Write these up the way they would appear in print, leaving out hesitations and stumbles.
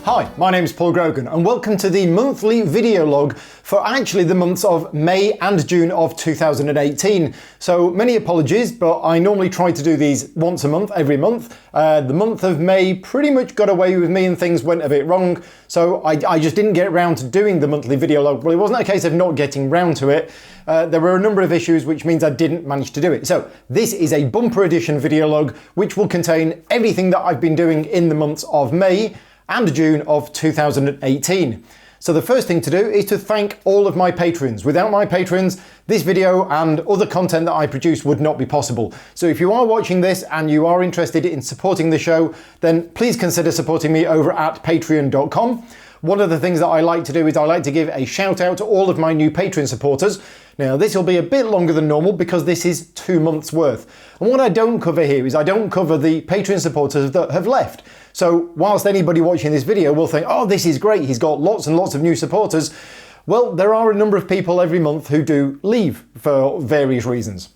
Hi, my name is Paul Grogan and welcome to the monthly video log for actually the months of May and June of 2018. So many apologies, but I normally try to do these once a month, every month. The month of May pretty much got away with me and things went a bit wrong. So I just didn't get around to doing the monthly video log. Well, it wasn't a case of not getting round to it. There were a number of issues which means I didn't manage to do it. So this is a bumper edition video log which will contain everything that I've been doing in the months of May and June of 2018. So the first thing to do is to thank all of my patrons. Without my patrons, this video and other content that I produce would not be possible. So if you are watching this and you are interested in supporting the show, then please consider supporting me over at patreon.com. One of the things that I like to do is I like to give a shout out to all of my new Patreon supporters. Now this will be a bit longer than normal because this is 2 months worth. And what I don't cover here is I don't cover the Patreon supporters that have left. So whilst anybody watching this video will think, oh, this is great, he's got lots and lots of new supporters. Well, there are a number of people every month who do leave for various reasons.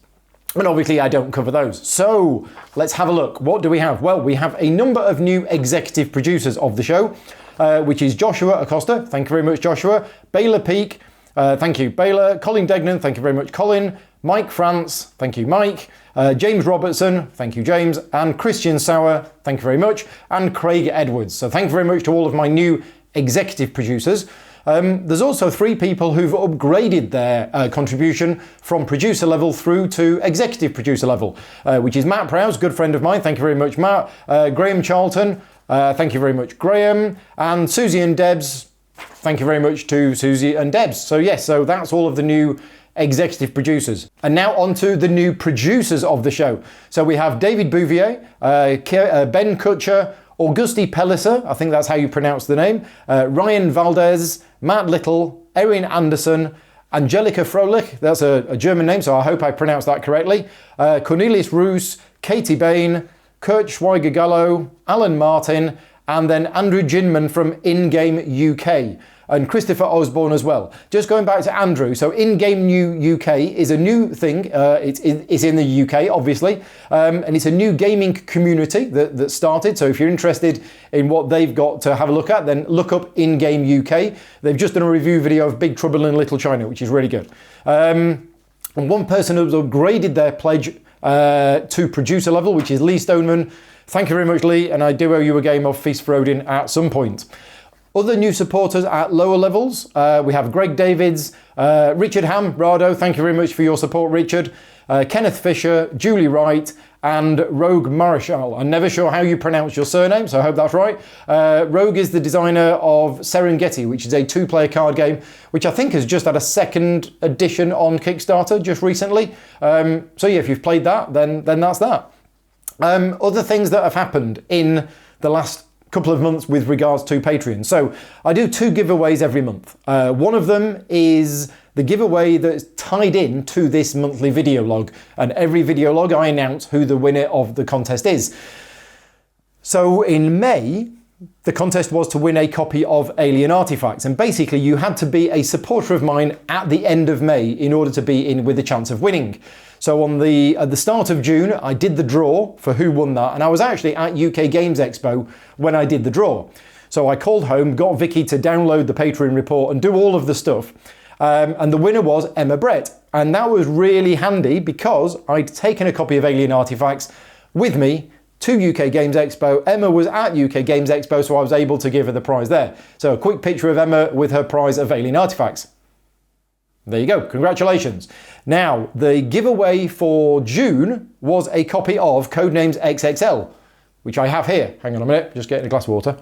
And obviously I don't cover those. So let's have a look. What do we have? Well, we have a number of new executive producers of the show, which is Joshua Acosta. Thank you very much, Joshua. Baylor Peak. Thank you, Baylor. Colin Degnan. Thank you very much, Colin. Mike France. Thank you, Mike. James Robertson. Thank you, James. And Christian Sauer. Thank you very much. And Craig Edwards. So thank you very much to all of my new executive producers. There's also 3 people who've upgraded their contribution from producer level through to executive producer level, which is Matt Prowse, good friend of mine. Thank you very much, Matt. Graham Charlton. Thank you very much, Graham. And Susie and Debs. Thank you very much to Susie and Debs. So yes, so that's all of the new executive producers. And now on to the new producers of the show. So we have David Bouvier, Ben Kutcher, Augusti Pellicer, I think that's how you pronounce the name, Ryan Valdez, Matt Little, Erin Anderson, Angelica Froelich, that's a German name, so I hope I pronounced that correctly, Cornelius Roos, Katie Bain, Kurt Schweiger-Gallo, Alan Martin, and then Andrew Ginman from In-Game UK, and Christopher Osborne as well. Just going back to Andrew, so In-Game New UK is a new thing. It's in the UK, obviously, and it's a new gaming community that started. So if you're interested in what they've got to have a look at, then look up In-Game UK. They've just done a review video of Big Trouble in Little China, which is really good. And one person who's upgraded their pledge to producer level, which is Lee Stoneman. Thank you very much, Lee, and I do owe you a game of Feast for Odin at some point. Other new supporters at lower levels, we have Greg Davids, Richard Ham, Rado, thank you very much for your support, Richard, Kenneth Fisher, Julie Wright, and Rogue Marischal. I'm never sure how you pronounce your surname, so I hope that's right. Rogue is the designer of Serengeti, which is a 2-player card game, which I think has just had a 2nd edition on Kickstarter just recently. So yeah, if you've played that, then that's that. Other things that have happened in the last couple of months with regards to Patreon. So I do 2 giveaways every month. One of them is the giveaway that's tied in to this monthly video log. And every video log I announce who the winner of the contest is. So in May, the contest was to win a copy of Alien Artifacts. And basically you had to be a supporter of mine at the end of May in order to be in with a chance of winning. So at the start of June, I did the draw for who won that. And I was actually at UK Games Expo when I did the draw. So I called home, got Vicky to download the Patreon report and do all of the stuff. And the winner was Emma Brett. And that was really handy because I'd taken a copy of Alien Artifacts with me to UK Games Expo. Emma was at UK Games Expo, so I was able to give her the prize there. So a quick picture of Emma with her prize of Alien Artifacts. There you go, congratulations. Now, the giveaway for June was a copy of Codenames XXL, which I have here. Hang on a minute, just getting a glass of water.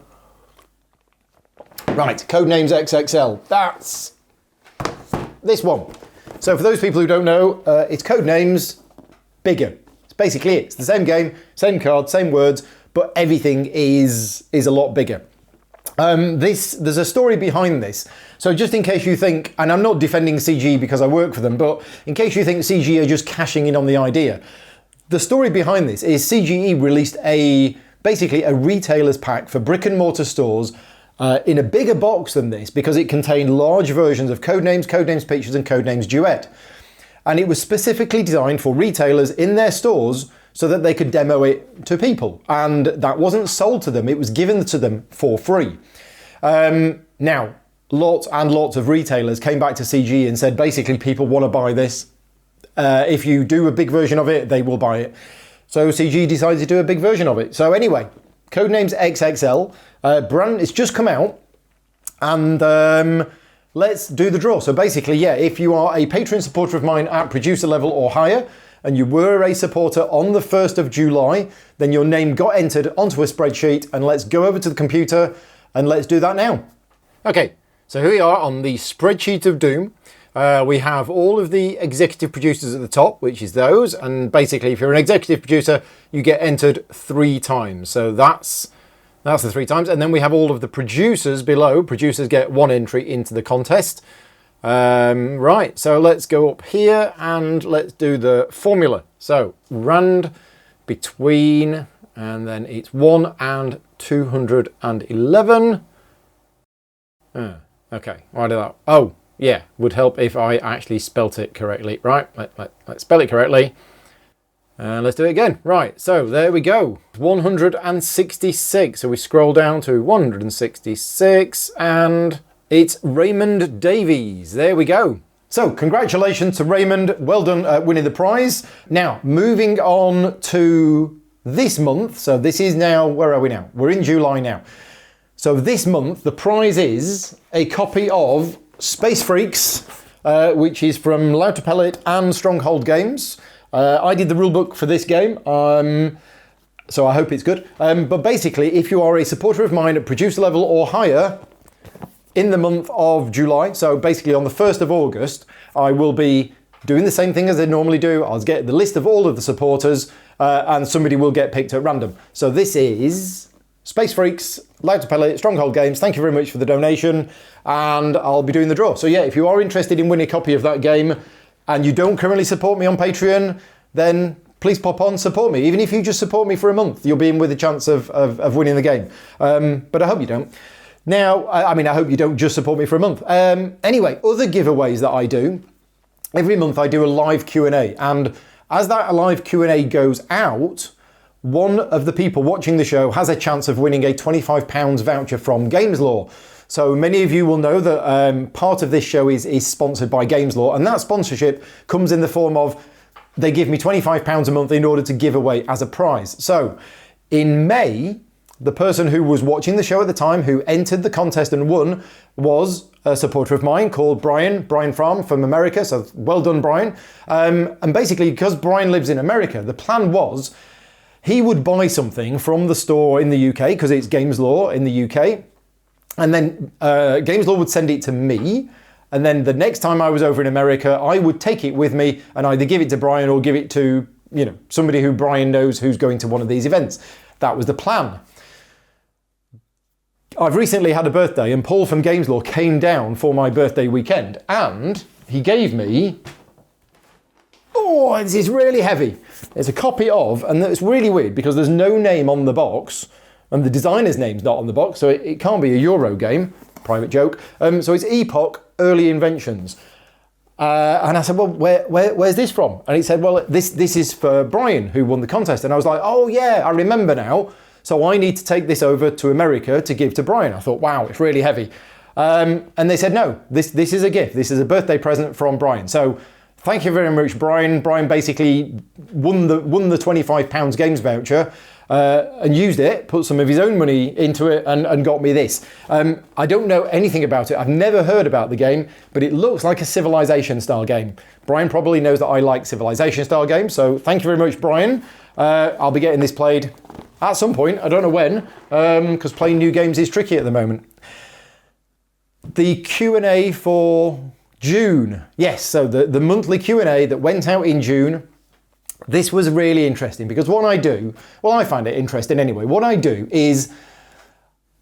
Right, Codenames XXL, that's this one. So for those people who don't know, it's Codenames bigger. It's basically it. It's the same game, same card, same words, but everything is a lot bigger. There's a story behind this. So just in case you think, and I'm not defending CG because I work for them, but in case you think CG are just cashing in on the idea, the story behind this is CGE released basically a retailer's pack for brick and mortar stores in a bigger box than this because it contained large versions of Codenames, Codenames Pictures and Codenames Duet. And it was specifically designed for retailers in their stores so that they could demo it to people. And that wasn't sold to them, it was given to them for free. Now, lots and lots of retailers came back to CG and said basically people want to buy this. If you do a big version of it, they will buy it. So CG decided to do a big version of it. So anyway, Codenames XXL, brand, it's just come out, and let's do the draw. So basically, yeah, if you are a Patreon supporter of mine at producer level or higher, and you were a supporter on the 1st of July, then your name got entered onto a spreadsheet, and let's go over to the computer and let's do that now. Okay, so here we are on the spreadsheet of doom. We have all of the executive producers at the top, which is those, and basically if you're an executive producer, you get entered 3 times. So that's the 3 times, and then we have all of the producers below. Producers get 1 entry into the contest. Right, so let's go up here and let's do the formula. So rand between, and then it's 1 and 211. Okay, why did that? Oh, yeah, would help if I actually spelt it correctly. Right, let's spell it correctly. And let's do it again. Right, so there we go. 166. So we scroll down to 166 and it's Raymond Davies. There we go. So congratulations to Raymond. Well done at winning the prize. Now, moving on to this month. So this is now, where are we now? We're in July now. So this month, the prize is a copy of Space Freaks, which is from Loud to Pellet and Stronghold Games. I did the rulebook for this game, so I hope it's good. But basically, if you are a supporter of mine at producer level or higher, in the month of July, so basically on the 1st of August, I will be doing the same thing as I normally do. I'll get the list of all of the supporters, and somebody will get picked at random. So this is Space Freaks, Loud to Pellet, Stronghold Games. Thank you very much for the donation, and I'll be doing the draw. So yeah, if you are interested in winning a copy of that game, and you don't currently support me on Patreon, then please pop on, support me. Even if you just support me for a month, you'll be in with a chance of winning the game. But I hope you don't. Now, I mean, I hope you don't just support me for a month. Anyway, other giveaways that I do, every month I do a live Q&A. And as that live Q&A goes out, one of the people watching the show has a chance of winning a £25 voucher from Games Law. So many of you will know that part of this show is sponsored by Games Law, and that sponsorship comes in the form of they give me £25 a month in order to give away as a prize. So in May, the person who was watching the show at the time who entered the contest and won was a supporter of mine called Brian Farm from America. So well done, Brian. And basically, because Brian lives in America, the plan was he would buy something from the store in the UK, because it's Games Law in the UK. And then Games Law would send it to me. And then the next time I was over in America, I would take it with me and either give it to Brian or give it to, you know, somebody who Brian knows who's going to one of these events. That was the plan. I've recently had a birthday, and Paul from Games Law came down for my birthday weekend, and he gave me, oh, this is really heavy. It's a copy of, and it's really weird because there's no name on the box, and the designer's name's not on the box, so it can't be a Euro game. Private joke. So it's Epoch Early Inventions. And I said, well, where's this from? And he said, well, this is for Brian, who won the contest. And I was like, oh yeah, I remember now. So I need to take this over to America to give to Brian. I thought, wow, it's really heavy. And they said, no, this is a gift. This is a birthday present from Brian. So thank you very much, Brian. Brian basically won the £25 games voucher and used it, put some of his own money into it and got me this. I don't know anything about it. I've never heard about the game, but it looks like a Civilization style game. Brian probably knows that I like Civilization style games. So thank you very much, Brian. I'll be getting this played at some point. I don't know when, because playing new games is tricky at the moment. The Q&A for June. Yes, so the monthly Q&A that went out in June. This was really interesting because what I do, well, I find it interesting anyway. What I do is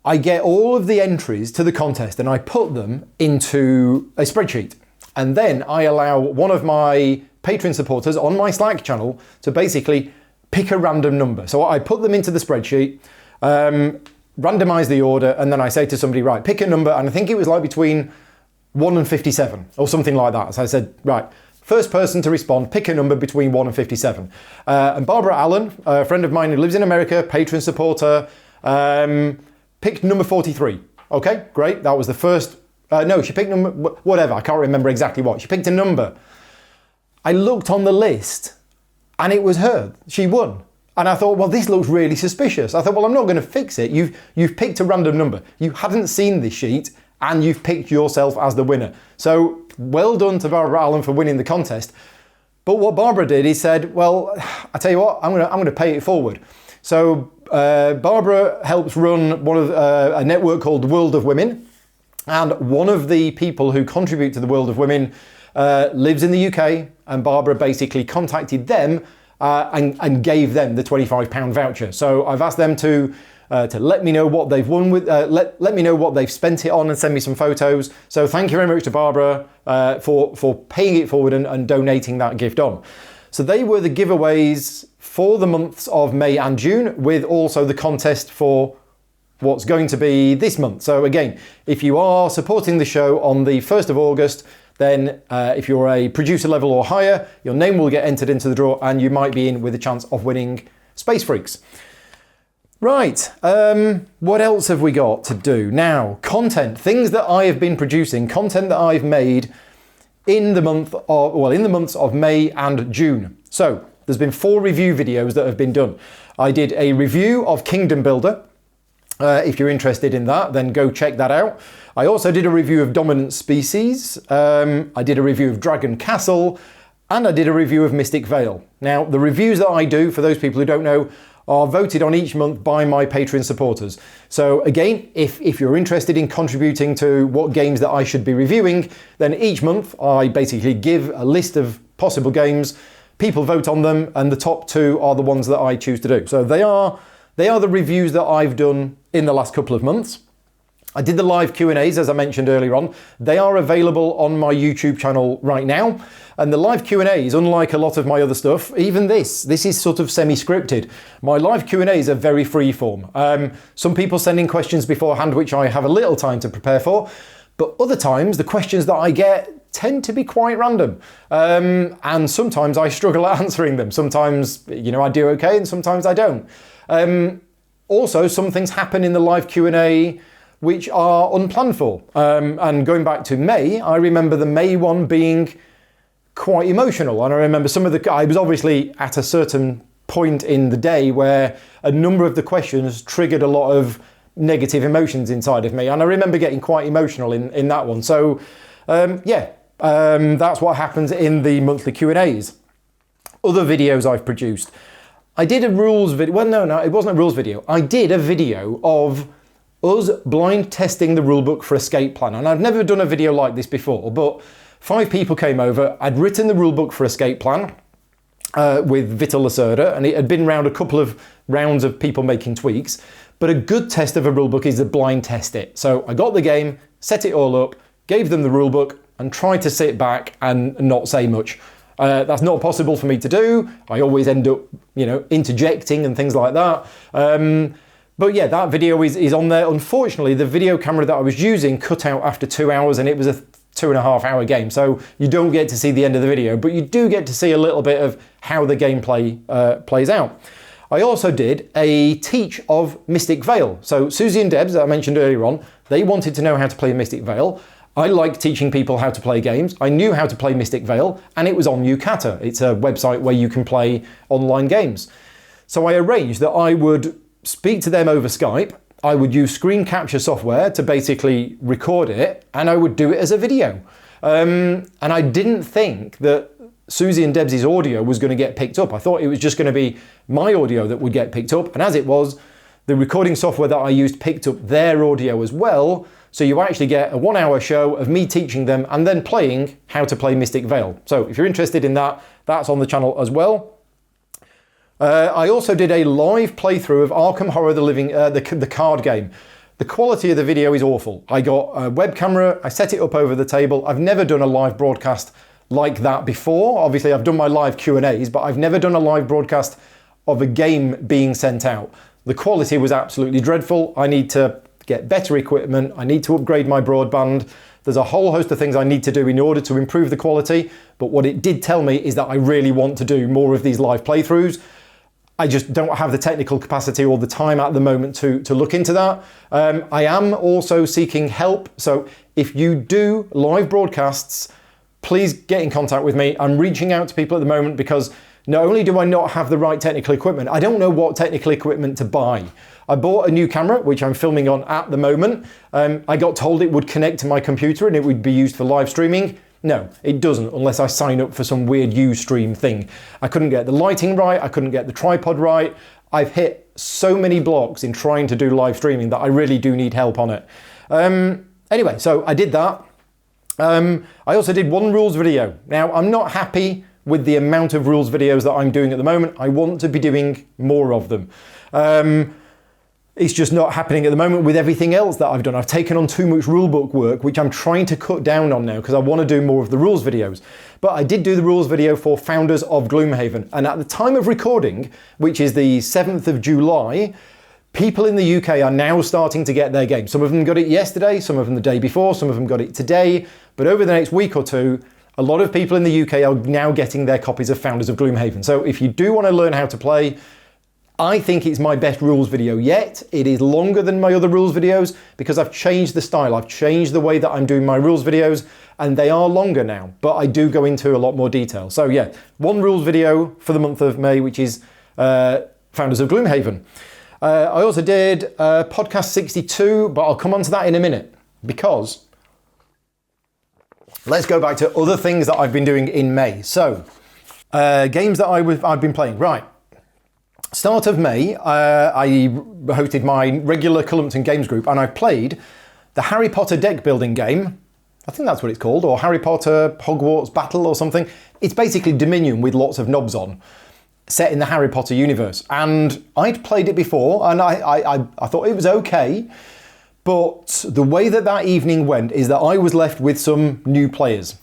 I get all of the entries to the contest and I put them into a spreadsheet. And then I allow one of my Patreon supporters on my Slack channel to basically pick a random number. So I put them into the spreadsheet, randomize the order, and then I say to somebody, right, pick a number. And I think it was like between 1 and 57 or something like that. So I said, right, first person to respond, pick a number between 1 and 57. And Barbara Allen, a friend of mine who lives in America, Patreon supporter, picked number 43. Okay, great. That was the first. No, she picked number, whatever. I can't remember exactly what. She picked a number. I looked on the list and it was her. She won. And I thought, well, this looks really suspicious. I thought, well, I'm not going to fix it. You've picked a random number. You hadn't seen this sheet and you've picked yourself as the winner. So well done to Barbara Allen for winning the contest. But what Barbara did is said, well, I tell you what, I'm going to pay it forward. So Barbara helps run one of a network called World of Women. And one of the people who contribute to the World of Women lives in the UK. And Barbara basically contacted them and gave them the £25 voucher. So I've asked them to let me know what they've won with, let me know what they've spent it on and send me some photos. So thank you very much to Barbara for paying it forward and donating that gift on. So they were the giveaways for the months of May and June, with also the contest for what's going to be this month. So again, if you are supporting the show on the 1st of August, then if you're a producer level or higher, your name will get entered into the draw and you might be in with a chance of winning Space Freaks. Right, what else have we got to do? Now, content, things that I have been producing, content that I've made in the months of May and June. So, there's been 4 review videos that have been done. I did a review of Kingdom Builder. If you're interested in that, then go check that out. I also did a review of Dominant Species. I did a review of Dragon Castle, and I did a review of Mystic Vale. Now, the reviews that I do, for those people who don't know, are voted on each month by my Patreon supporters. So again, if you're interested in contributing to what games that I should be reviewing, then each month I basically give a list of possible games, people vote on them, and the top 2 are the ones that I choose to do. So they are the reviews that I've done in the last couple of months. I did the live Q&As, as I mentioned earlier on. They are available on my YouTube channel right now. And the live Q&As, unlike a lot of my other stuff, even this is sort of semi-scripted. My live Q&As are very free form. Some people send in questions beforehand, which I have a little time to prepare for. But other times, the questions that I get tend to be quite random. And sometimes I struggle at answering them. Sometimes, I do okay, and sometimes I don't. Also, some things happen in the live Q&A which are unplanned for. And going back to May, I remember the May one being quite emotional. And I remember I was obviously at a certain point in the day where a number of the questions triggered a lot of negative emotions inside of me. And I remember getting quite emotional in that one. So that's what happens in the monthly Q&As. Other videos I've produced. I did a rules video. Well, no, it wasn't a rules video. I did a video of us blind testing the rulebook for Escape Plan. And I've never done a video like this before, but 5 people came over. I'd written the rulebook for Escape Plan with Vital Lacerda, and it had been around a couple of rounds of people making tweaks. But a good test of a rulebook is to blind test it. So I got the game, set it all up, gave them the rulebook, and tried to sit back and not say much. That's not possible for me to do. I always end up, interjecting and things like that. But yeah, that video is on there. Unfortunately, the video camera that I was using cut out after 2 hours, and it was a 2.5 hour game. So you don't get to see the end of the video, but you do get to see a little bit of how the gameplay plays out. I also did a teach of Mystic Vale. So Susie and Debs, that I mentioned earlier on, they wanted to know how to play Mystic Vale. I like teaching people how to play games. I knew how to play Mystic Vale, and it was on Yucata. It's a website where you can play online games. So I arranged that I would speak to them over Skype. I would use screen capture software to basically record it, and I would do it as a video. And I didn't think that Susie and Debs' audio was going to get picked up. I thought it was just going to be my audio that would get picked up, and as it was, the recording software that I used picked up their audio as well. So you actually get a 1 hour show of me teaching them and then playing how to play Mystic Vale. So if you're interested in that, that's on the channel as well. I also did a live playthrough of Arkham Horror the card game. The quality of the video is awful. I got a web camera, I set it up over the table. I've never done a live broadcast like that before. Obviously I've done my live Q&As, but I've never done a live broadcast of a game being sent out. The quality was absolutely dreadful. I need to get better equipment. I need to upgrade my broadband. There's a whole host of things I need to do in order to improve the quality. But what it did tell me is that I really want to do more of these live playthroughs. I just don't have the technical capacity or the time at the moment to look into that. I am also seeking help. So if you do live broadcasts, please get in contact with me. I'm reaching out to people at the moment because not only do I not have the right technical equipment, I don't know what technical equipment to buy. I bought a new camera, which I'm filming on at the moment. I got told it would connect to my computer and it would be used for live streaming. No, it doesn't, unless I sign up for some weird Ustream thing. I couldn't get the lighting right, I couldn't get the tripod right. I've hit so many blocks in trying to do live streaming that I really do need help on it. Anyway, so I did that. I also did one rules video. Now, I'm not happy with the amount of rules videos that I'm doing at the moment. I want to be doing more of them. It's just not happening at the moment with everything else that I've done. I've taken on too much rulebook work, which I'm trying to cut down on now because I want to do more of the rules videos. But I did do the rules video for Founders of Gloomhaven. And at the time of recording, which is the 7th of July, people in the UK are now starting to get their game. Some of them got it yesterday, some of them the day before, some of them got it today. But over the next week or two, a lot of people in the UK are now getting their copies of Founders of Gloomhaven. So if you do want to learn how to play, I think it's my best rules video yet. It is longer than my other rules videos because I've changed the style. I've changed the way that I'm doing my rules videos and they are longer now, but I do go into a lot more detail. So yeah, one rules video for the month of May, which is Founders of Gloomhaven. I also did podcast 62, but I'll come on to that in a minute because let's go back to other things that I've been doing in May. So games that I've been playing, right. Start of May, I hosted my regular Cullumpton Games group and I played the Harry Potter deck building game. I think that's what it's called, or Harry Potter Hogwarts Battle or something. It's basically Dominion with lots of knobs on, set in the Harry Potter universe. And I'd played it before and I thought it was okay. But the way that evening went is that I was left with some new players.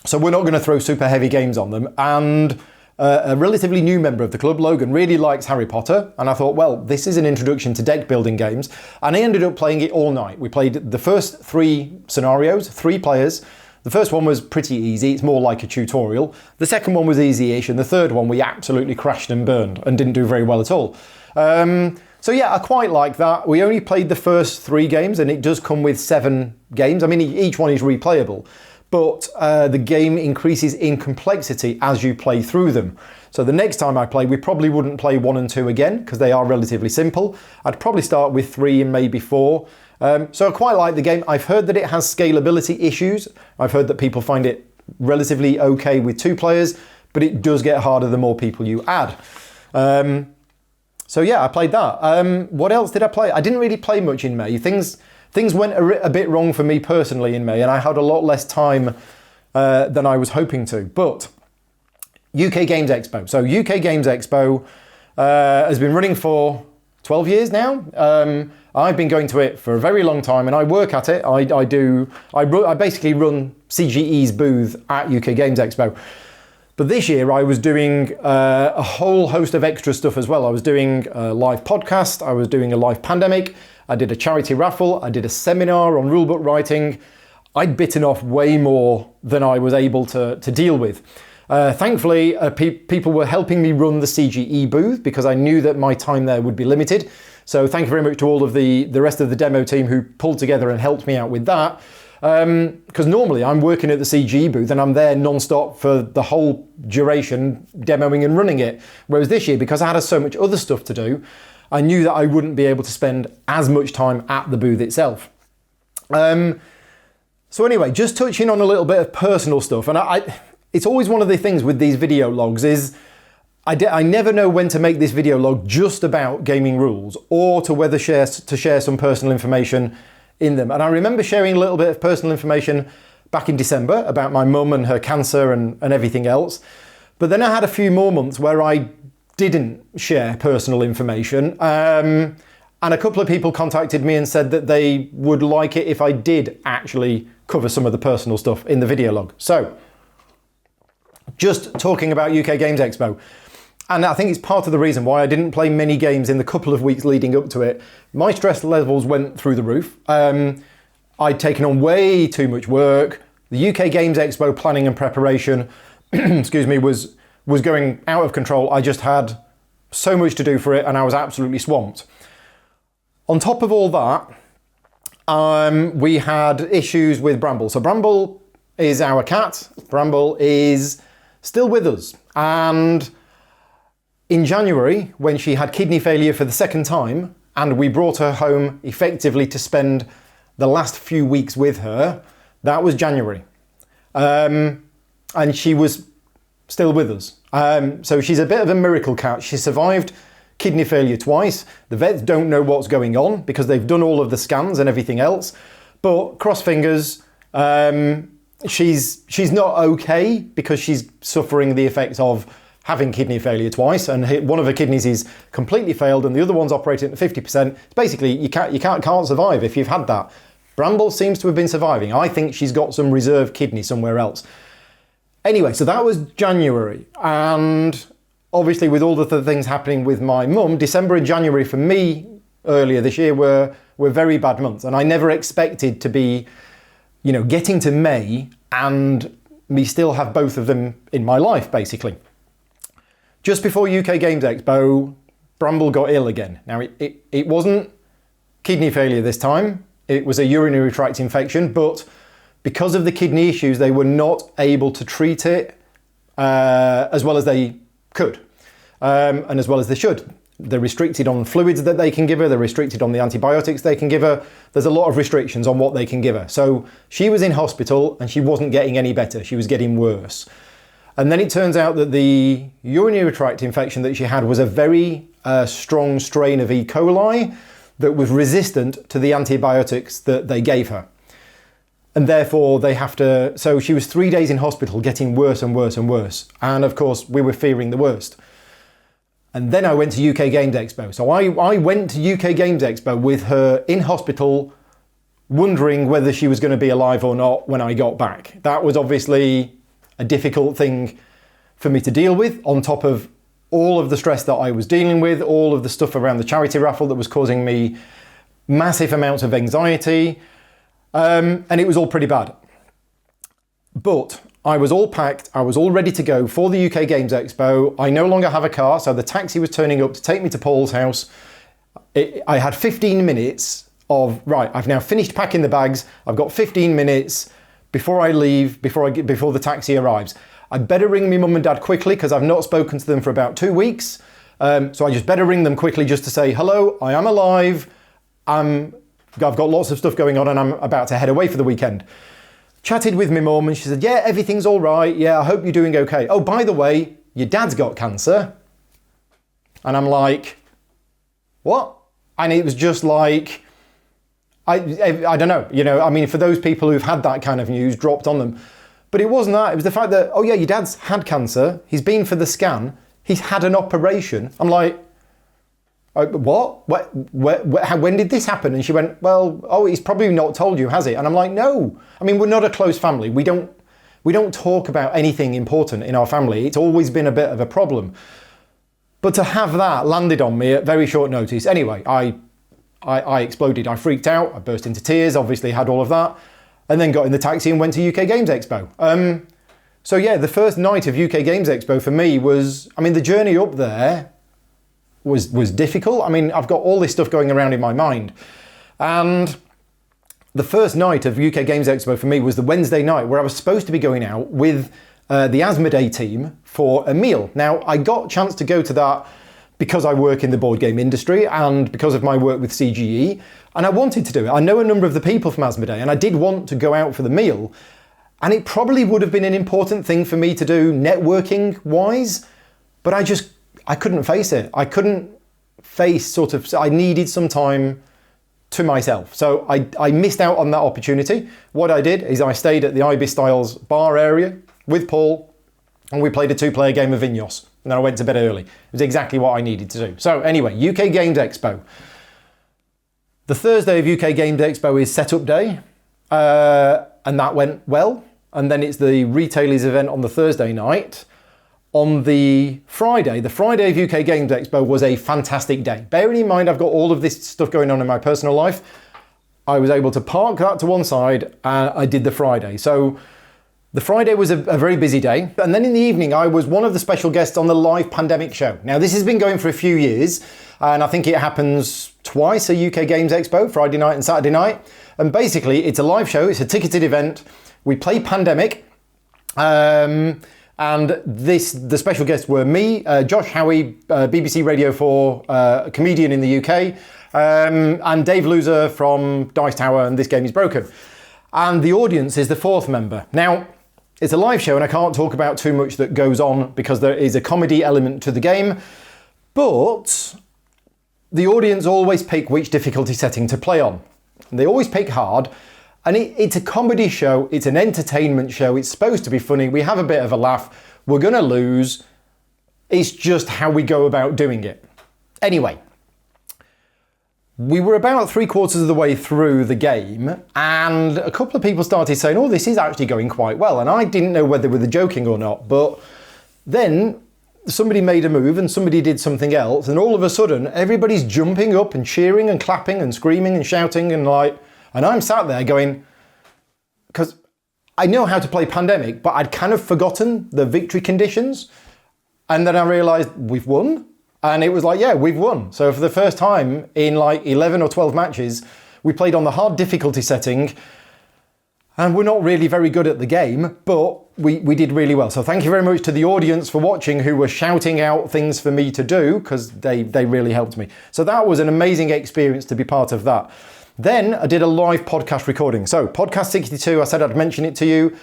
So we're not going to throw super heavy games on them. And a relatively new member of the club, Logan, really likes Harry Potter, and I thought, well, this is an introduction to deck building games, and I ended up playing it all night. We played the first 3 scenarios, 3 players. The first one was pretty easy, it's more like a tutorial. The second one was easy-ish, and the third one we absolutely crashed and burned and didn't do very well at all. So yeah, I quite like that. We only played the first 3 games, and it does come with 7 games. I mean, each one is replayable. But the game increases in complexity as you play through them. So the next time I play, we probably wouldn't play 1 and 2 again because they are relatively simple. I'd probably start with 3 and maybe 4. So I quite like the game. I've heard that it has scalability issues. I've heard that people find it relatively okay with 2 players, but it does get harder the more people you add. So yeah, I played that. What else did I play? I didn't really play much in May. Things went a bit wrong for me personally in May, and I had a lot less time than I was hoping to. But UK Games Expo. So UK Games Expo has been running for 12 years now. I've been going to it for a very long time, and I work at it. I basically run CGE's booth at UK Games Expo. But this year I was doing a whole host of extra stuff as well. I was doing a live podcast. I was doing a live pandemic. I did a charity raffle, I did a seminar on rulebook writing. I'd bitten off way more than I was able to deal with. Thankfully, people were helping me run the CGE booth because I knew that my time there would be limited. So thank you very much to all of the rest of the demo team who pulled together and helped me out with that. Because normally I'm working at the CGE booth and I'm there non-stop for the whole duration demoing and running it. Whereas this year, because I had so much other stuff to do, I knew that I wouldn't be able to spend as much time at the booth itself. So anyway, just touching on a little bit of personal stuff, and it's always one of the things with these video logs is I never know when to make this video log just about gaming rules or to whether to share some personal information in them. And I remember sharing a little bit of personal information back in December about my mum and her cancer and everything else. But then I had a few more months where I didn't share personal information. And a couple of people contacted me and said that they would like it if I did actually cover some of the personal stuff in the video log. So, just talking about UK Games Expo. And I think it's part of the reason why I didn't play many games in the couple of weeks leading up to it. My stress levels went through the roof. I'd taken on way too much work. The UK Games Expo planning and preparation, excuse me, was going out of control. I just had so much to do for it, and I was absolutely swamped. On top of all that, we had issues with Bramble. So Bramble is our cat. Bramble is still with us. And in January, when she had kidney failure for the second time, and we brought her home effectively to spend the last few weeks with her, that was January. And she was still with us. So she's a bit of a miracle cat. She survived kidney failure twice. The vets don't know what's going on because they've done all of the scans and everything else. But cross fingers, she's not okay because she's suffering the effects of having kidney failure twice, and one of her kidneys is completely failed and the other one's operating at 50%. Basically, you can't survive if you've had that. Bramble seems to have been surviving. I think she's got some reserve kidney somewhere else. Anyway, so that was January, and obviously with all the things happening with my mum, December and January for me earlier this year were very bad months, and I never expected to be, getting to May and me still have both of them in my life, basically. Just before UK Games Expo, Bramble got ill again. Now, it wasn't kidney failure this time. It was a urinary tract infection, but because of the kidney issues, they were not able to treat it as well as they could, and as well as they should. They're restricted on fluids that they can give her. They're restricted on the antibiotics they can give her. There's a lot of restrictions on what they can give her. So she was in hospital and she wasn't getting any better. She was getting worse. And then it turns out that the urinary tract infection that she had was a very strong strain of E. coli that was resistant to the antibiotics that they gave her. And therefore so she was 3 days in hospital getting worse and worse and worse. And of course, we were fearing the worst. And then I went to UK Games Expo. So I went to UK Games Expo with her in hospital, wondering whether she was going to be alive or not when I got back. That was obviously a difficult thing for me to deal with, on top of all of the stress that I was dealing with, all of the stuff around the charity raffle that was causing me massive amounts of anxiety, and it was all pretty bad. But I was all packed, I was all ready to go for the UK Games Expo. I no longer have a car, so the taxi was turning up to take me to Paul's house. I had 15 minutes of, right, I've now finished packing the bags, I've got 15 minutes before I leave, before the taxi arrives. I better ring my mum and dad quickly because I've not spoken to them for about 2 weeks. So I just better ring them quickly just to say, hello, I am alive. I've got lots of stuff going on and I'm about to head away for the weekend. Chatted with my mum and she said, yeah, everything's all right. Yeah, I hope you're doing okay. Oh, by the way, your dad's got cancer. And I'm like, what? And it was just like, I don't know, I mean, for those people who've had that kind of news dropped on them. But it wasn't that. It was the fact that, oh yeah, your dad's had cancer. He's been for the scan. He's had an operation. I'm like, what? When did this happen? And she went, well, he's probably not told you, has he? And I'm like, no. I mean, we're not a close family. We don't talk about anything important in our family. It's always been a bit of a problem. But to have that landed on me at very short notice. Anyway, I exploded. I freaked out. I burst into tears, obviously had all of that, and then got in the taxi and went to UK Games Expo. So yeah, the first night of UK Games Expo for me was, I mean, the journey up there was difficult. I mean, I've got all this stuff going around in my mind. And the first night of UK Games Expo for me was the Wednesday night where I was supposed to be going out with the Asmodee team for a meal. Now, I got a chance to go to that because I work in the board game industry and because of my work with CGE, and I wanted to do it. I know a number of the people from Asmodee, and I did want to go out for the meal, and it probably would have been an important thing for me to do networking-wise, but I couldn't face it. I couldn't face I needed some time to myself. So I missed out on that opportunity. What I did is I stayed at the Ibis Styles bar area with Paul, and we played a 2-player game of Vignos. And then I went to bed early. It was exactly what I needed to do. So anyway, UK Games Expo. The Thursday of UK Games Expo is setup day, and that went well. And then it's the retailers event on the Thursday night. On the Friday of UK Games Expo was a fantastic day. Bearing in mind I've got all of this stuff going on in my personal life, I was able to park that to one side and I did the Friday. So The Friday was a very busy day, and then in the evening I was one of the special guests on the live pandemic show. Now this has been going for a few years, and I think it happens twice at UK Games Expo, Friday night and Saturday night. And basically it's a live show, it's a ticketed event. We play Pandemic, and the special guests were me, Josh Howie, BBC Radio 4, a comedian in the UK, and Dave Loser from Dice Tower and This Game Is Broken. And the audience is the fourth member. Now, it's a live show and I can't talk about too much that goes on because there is a comedy element to the game, but the audience always pick which difficulty setting to play on. They always pick hard, and it's a comedy show, it's an entertainment show, it's supposed to be funny, we have a bit of a laugh, we're gonna lose, it's just how we go about doing it. Anyway, we were about 3/4 of the way through the game and a couple of people started saying, oh, this is actually going quite well. And I didn't know whether they were joking or not, but then somebody made a move and somebody did something else, and all of a sudden everybody's jumping up and cheering and clapping and screaming and shouting and I'm sat there going, because I know how to play Pandemic, but I'd kind of forgotten the victory conditions. And then I realized we've won. And it was like, yeah, we've won. So for the first time in like 11 or 12 matches, we played on the hard difficulty setting, and we're not really very good at the game, but we did really well. So thank you very much to the audience for watching who were shouting out things for me to do, because they really helped me. So that was an amazing experience to be part of that. Then I did a live podcast recording. So podcast 62, I said I'd mention it to you.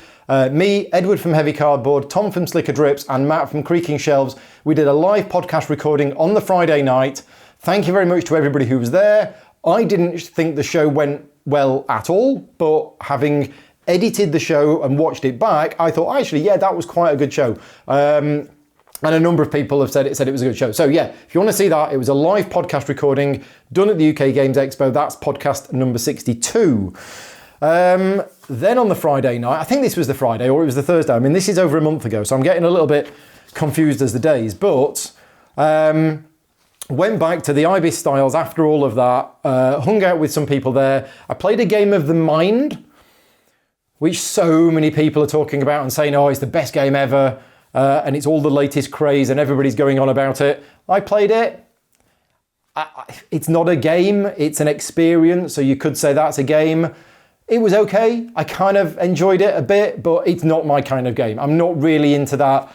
Me, Edward from Heavy Cardboard, Tom from Slicker Drips, and Matt from Creaking Shelves. We did a live podcast recording on the Friday night. Thank you very much to everybody who was there. I didn't think the show went well at all, but having edited the show and watched it back, I thought, actually, yeah, that was quite a good show. And a number of people have said it was a good show. So yeah, if you want to see that, it was a live podcast recording done at the UK Games Expo. That's podcast number 62. Then on the Friday night, I think this was the Friday or it was the Thursday. I mean, this is over a month ago, so I'm getting a little bit confused as the days, but went back to the Ibis Styles after all of that, hung out with some people there. I played a game of the Mind, which so many people are talking about and saying, oh, it's the best game ever. And it's all the latest craze and everybody's going on about it. I played it. It's not a game, it's an experience. So you could say that's a game. It was okay. I kind of enjoyed it a bit, but it's not my kind of game. I'm not really into that.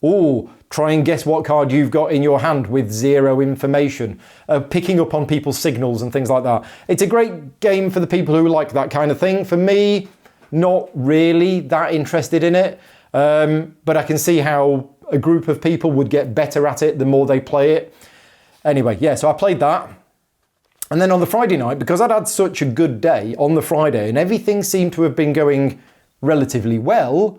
Oh, try and guess what card you've got in your hand with zero information. Picking up on people's signals and things like that. It's a great game for the people who like that kind of thing. For me, not really that interested in it. But I can see how a group of people would get better at it the more they play it. Anyway, yeah, so I played that. And then on the Friday night, because I'd had such a good day on the Friday and everything seemed to have been going relatively well,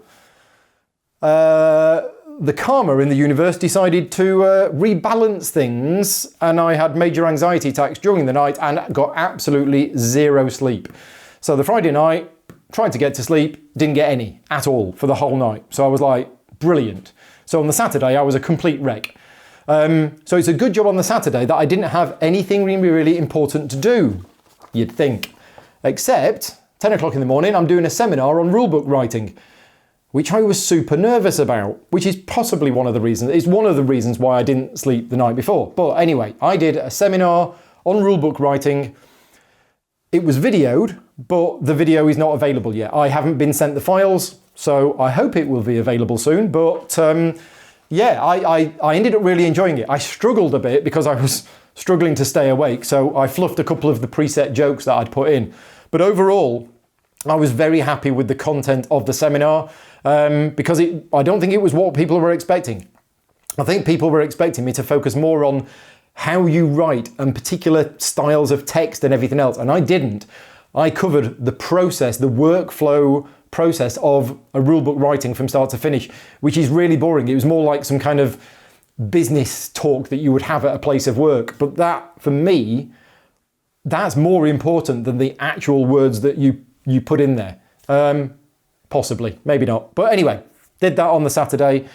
the karma in the universe decided to rebalance things, and I had major anxiety attacks during the night and got absolutely zero sleep. So the Friday night, tried to get to sleep, didn't get any at all for the whole night. So I was like, brilliant. So on the Saturday, I was a complete wreck. So it's a good job on the Saturday that I didn't have anything really important to do, you'd think. Except, 10 o'clock in the morning, I'm doing a seminar on rulebook writing, which I was super nervous about, which is possibly one of the reasons, it's one of the reasons why I didn't sleep the night before. But anyway, I did a seminar on rulebook writing. It was videoed, but the video is not available yet. I haven't been sent the files, so I hope it will be available soon. But yeah, I ended up really enjoying it. I struggled a bit because I was struggling to stay awake, so I fluffed a couple of the preset jokes that I'd put in. But overall, I was very happy with the content of the seminar because I don't think it was what people were expecting. I think people were expecting me to focus more on how you write and particular styles of text and everything else, and I didn't. I covered the process, the workflow process of a rulebook writing from start to finish, which is really boring. It was more like some kind of business talk that you would have at a place of work. But that, for me, that's more important than the actual words that you put in there. Possibly, maybe not. But anyway, did that on the Saturday.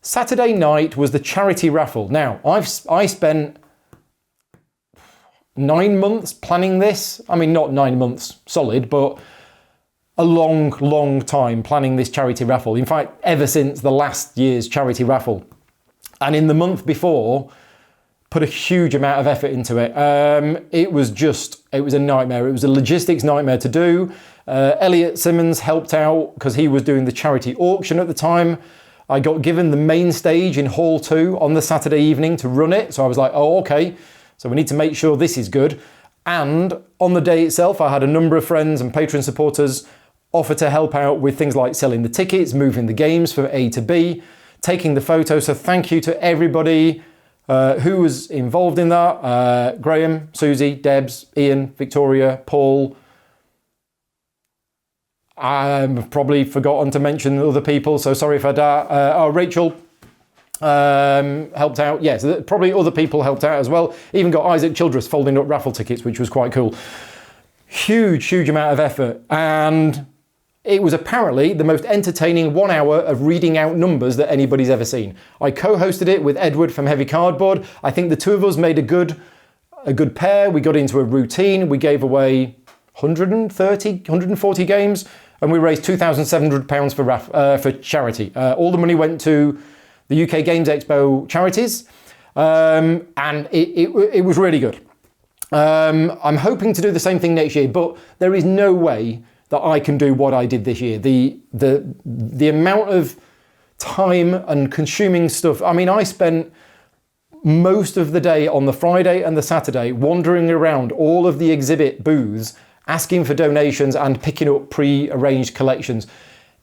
Saturday night was the charity raffle. Now, I spent 9 months planning this. I mean, not 9 months solid, but a long, long time planning this charity raffle. In fact, ever since the last year's charity raffle. And in the month before, put a huge amount of effort into it. It was a nightmare. It was a logistics nightmare to do. Elliot Simmons helped out because he was doing the charity auction at the time. I got given the main stage in Hall 2 on the Saturday evening to run it. So I was like, oh, okay. So we need to make sure this is good. And on the day itself, I had a number of friends and patron supporters offer to help out with things like selling the tickets, moving the games from A to B, taking the photos. So thank you to everybody who was involved in that. Graham, Susie, Debs, Ian, Victoria, Paul. I've probably forgotten to mention other people, so sorry for that. Rachel helped out. Yes, probably other people helped out as well. Even got Isaac Childress folding up raffle tickets, which was quite cool. Huge amount of effort. And it was apparently the most entertaining 1 hour of reading out numbers that anybody's ever seen. I co-hosted it with Edward from Heavy Cardboard. I think the two of us made a good pair. We got into a routine. We gave away 140 games, and we raised £2,700 for charity. All the money went to the UK Games Expo charities, and it was really good. I'm hoping to do the same thing next year, but there is no way that I can do what I did this year. The amount of time and consuming stuff. I mean, I spent most of the day on the Friday and the Saturday wandering around all of the exhibit booths, asking for donations and picking up pre-arranged collections.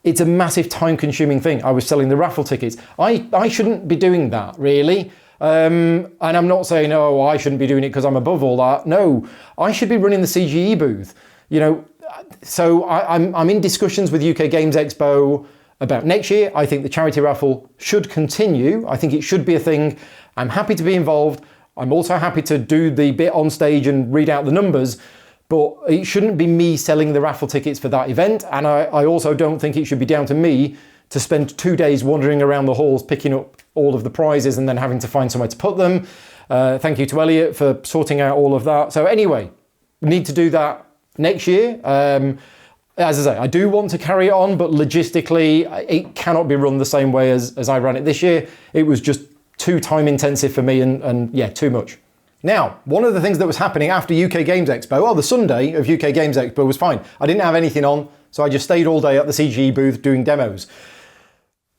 It's a massive time-consuming thing. I was selling the raffle tickets. I shouldn't be doing that, really. And I'm not saying, oh, I shouldn't be doing it because I'm above all that. No, I should be running the CGE booth. You know, so I'm in discussions with UK Games Expo about next year. I think the charity raffle should continue. I think it should be a thing. I'm happy to be involved. I'm also happy to do the bit on stage and read out the numbers. But it shouldn't be me selling the raffle tickets for that event. And I also don't think it should be down to me to spend 2 days wandering around the halls picking up all of the prizes and then having to find somewhere to put them. Thank you to Elliot for sorting out all of that. So anyway, we need to do that next year. As I say, I do want to carry it on, but logistically, it cannot be run the same way as I ran it this year. It was just too time intensive for me and yeah, too much. Now, one of the things that was happening after UK Games Expo, the Sunday of UK Games Expo was fine. I didn't have anything on, so I just stayed all day at the CGE booth doing demos.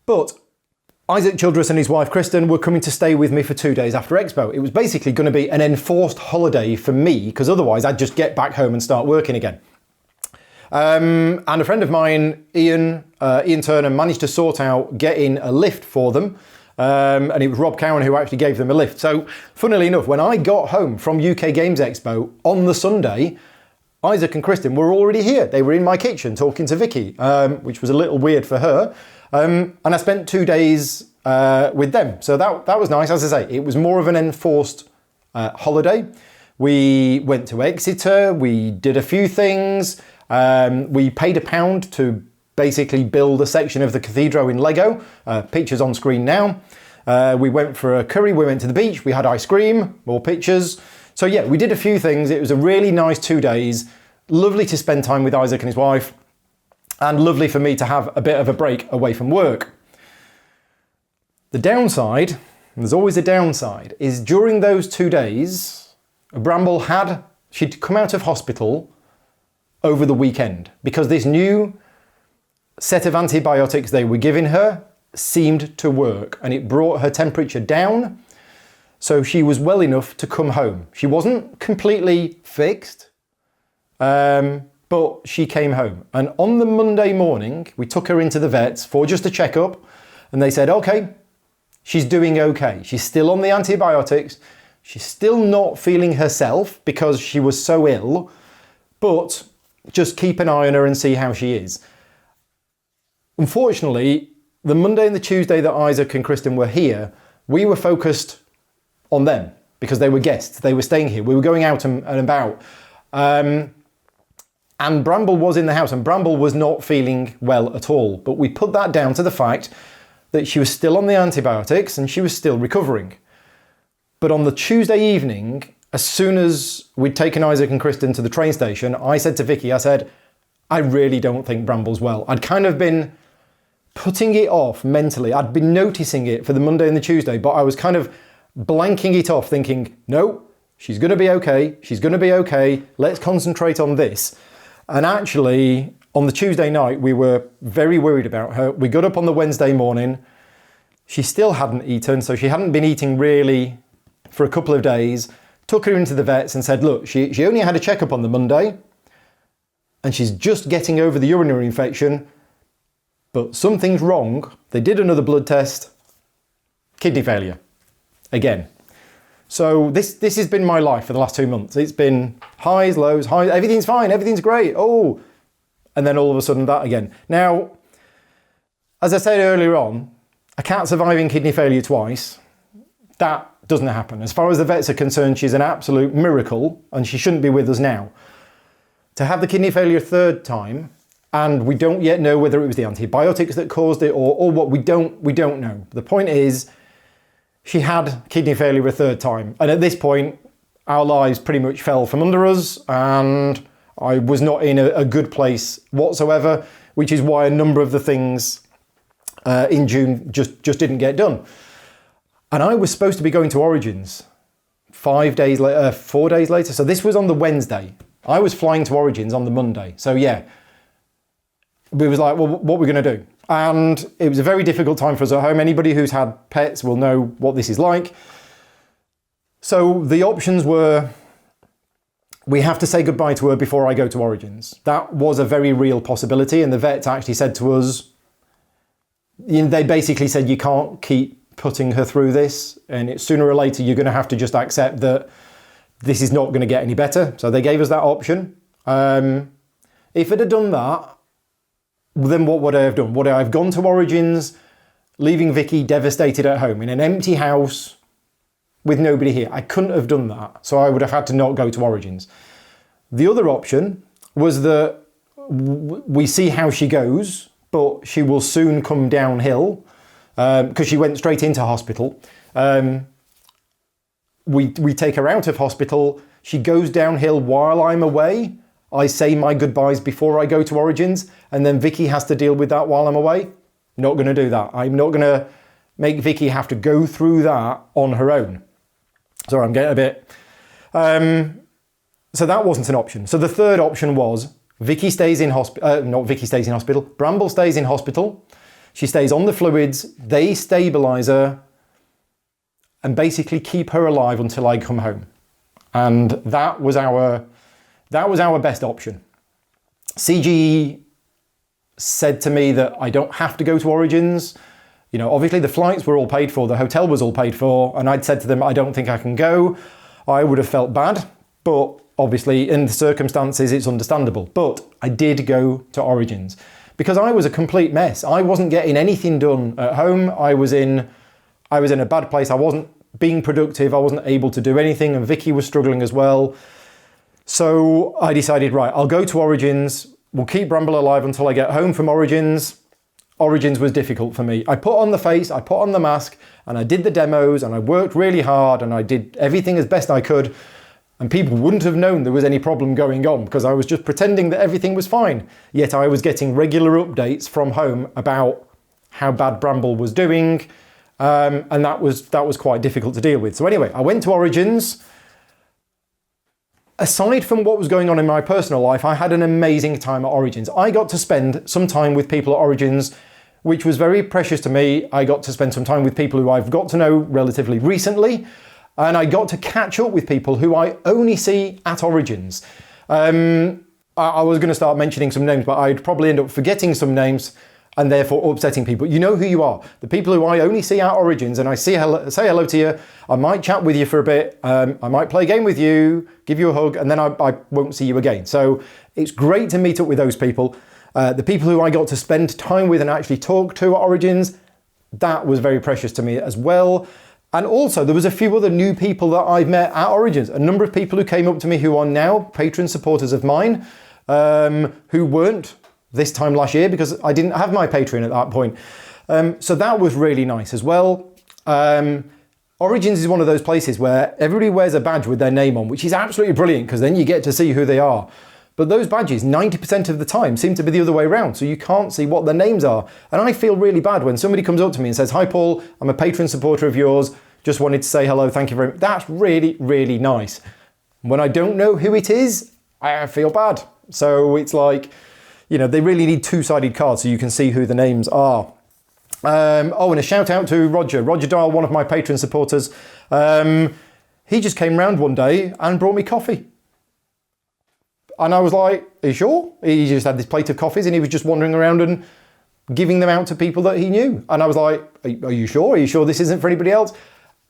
But Isaac Childress and his wife Kristen were coming to stay with me for 2 days after Expo. It was basically going to be an enforced holiday for me, because otherwise I'd just get back home and start working again. And a friend of mine, Ian Turner, managed to sort out getting a lift for them. And it was Rob Cowan who actually gave them a lift. So, funnily enough, when I got home from UK Games Expo on the Sunday, Isaac and Kristen were already here. They were in my kitchen talking to Vicky, which was a little weird for her. And I spent 2 days with them. So that was nice. As I say, it was more of an enforced holiday. We went to Exeter. We did a few things. We paid £1 to basically build a section of the cathedral in Lego. Pictures on screen now. We went for a curry, we went to the beach, we had ice cream, more pictures. So yeah, we did a few things. It was a really nice 2 days. Lovely to spend time with Isaac and his wife. And lovely for me to have a bit of a break away from work. The downside, and there's always a downside, is during those 2 days, Bramble she'd come out of hospital over the weekend because this new set of antibiotics they were giving her seemed to work, and it brought her temperature down, so she was well enough to come home. She wasn't completely fixed, but she came home. And on the Monday morning, we took her into the vets for just a checkup, and they said, okay, she's doing okay. She's still on the antibiotics. She's still not feeling herself because she was so ill, but just keep an eye on her and see how she is. Unfortunately, the Monday and the Tuesday that Isaac and Kristen were here, we were focused on them because they were guests. They were staying here. We were going out and about. And Bramble was in the house, and Bramble was not feeling well at all. But we put that down to the fact that she was still on the antibiotics and she was still recovering. But on the Tuesday evening, as soon as we'd taken Isaac and Kristen to the train station, I said to Vicky, I said, I really don't think Bramble's well. I'd kind of been putting it off mentally. I'd been noticing it for the Monday and the Tuesday, but I was kind of blanking it off thinking, no, she's going to be okay. She's going to be okay. Let's concentrate on this. And actually, on the Tuesday night, we were very worried about her. We got up on the Wednesday morning. She still hadn't eaten, so she hadn't been eating really for a couple of days. Took her into the vets and said, look, she only had a checkup on the Monday and she's just getting over the urinary infection, but something's wrong. They did another blood test, kidney failure, again. So this has been my life for the last 2 months. It's been highs, lows, highs, everything's fine, everything's great, oh, and then all of a sudden that again. Now, as I said earlier on, a cat surviving kidney failure twice, that doesn't happen. As far as the vets are concerned, she's an absolute miracle and she shouldn't be with us now. To have the kidney failure third time, and we don't yet know whether it was the antibiotics that caused it or what, we don't know. The point is, she had kidney failure a third time. And at this point, our lives pretty much fell from under us and I was not in a good place whatsoever, which is why a number of the things in June just didn't get done. And I was supposed to be going to Origins 4 days later. So this was on the Wednesday. I was flying to Origins on the Monday. So yeah, we was like, well, what are we going to do? And it was a very difficult time for us at home. Anybody who's had pets will know what this is like. So the options were, we have to say goodbye to her before I go to Origins. That was a very real possibility. And the vets actually said to us, they basically said, you can't keep putting her through this, and sooner or later you're going to have to just accept that this is not going to get any better. So they gave us that option. If it had done that, then what would I have done? Would I have gone to Origins, leaving Vicky devastated at home in an empty house with nobody here? I couldn't have done that, so I would have had to not go to Origins. The other option was that we see how she goes, but she will soon come downhill, because she went straight into hospital. We take her out of hospital. She goes downhill while I'm away. I say my goodbyes before I go to Origins, and then Vicky has to deal with that while I'm away. Not going to do that. I'm not going to make Vicky have to go through that on her own. Sorry, I'm getting a bit... so that wasn't an option. So the third option was Vicky stays in hospital. Not Vicky stays in hospital. Bramble stays in hospital. She stays on the fluids, they stabilise her and basically keep her alive until I come home. And that was our best option. CGE said to me that I don't have to go to Origins. You know, obviously the flights were all paid for, the hotel was all paid for, and I'd said to them, I don't think I can go. I would have felt bad, but obviously in the circumstances, it's understandable. But I did go to Origins, because I was a complete mess. I wasn't getting anything done at home. I was in a bad place. I wasn't being productive. I wasn't able to do anything, and Vicky was struggling as well. So I decided, right, I'll go to Origins. We'll keep Bramble alive until I get home from Origins. Origins was difficult for me. I put on the face, I put on the mask, and I did the demos, and I worked really hard, and I did everything as best I could. And people wouldn't have known there was any problem going on because I was just pretending that everything was fine. Yet I was getting regular updates from home about how bad Bramble was doing. And that was quite difficult to deal with. So anyway, I went to Origins. Aside from what was going on in my personal life, I had an amazing time at Origins. I got to spend some time with people at Origins, which was very precious to me. I got to spend some time with people who I've got to know relatively recently. And I got to catch up with people who I only see at Origins. I was going to start mentioning some names, but I'd probably end up forgetting some names and therefore upsetting people. You know who you are. The people who I only see at Origins, and I say hello to you. I might chat with you for a bit. I might play a game with you, give you a hug, and then I won't see you again. So it's great to meet up with those people. The people who I got to spend time with and actually talk to at Origins, that was very precious to me as well. And also, there was a few other new people that I've met at Origins. A number of people who came up to me who are now patron supporters of mine, who weren't this time last year because I didn't have my Patreon at that point. So that was really nice as well. Origins is one of those places where everybody wears a badge with their name on, which is absolutely brilliant because then you get to see who they are. But those badges, 90% of the time, seem to be the other way around, so you can't see what their names are. And I feel really bad when somebody comes up to me and says, "Hi Paul, I'm a patron supporter of yours, just wanted to say hello, thank you very much." That's really, really nice. When I don't know who it is, I feel bad. So it's like, you know, they really need two-sided cards so you can see who the names are. Oh, and a shout out to Roger Dial, one of my patron supporters. He just came round one day and brought me coffee. And I was like, "Are you sure?" He just had this plate of coffees and he was just wandering around and giving them out to people that he knew. And I was like, "Are you sure? Are you sure this isn't for anybody else?"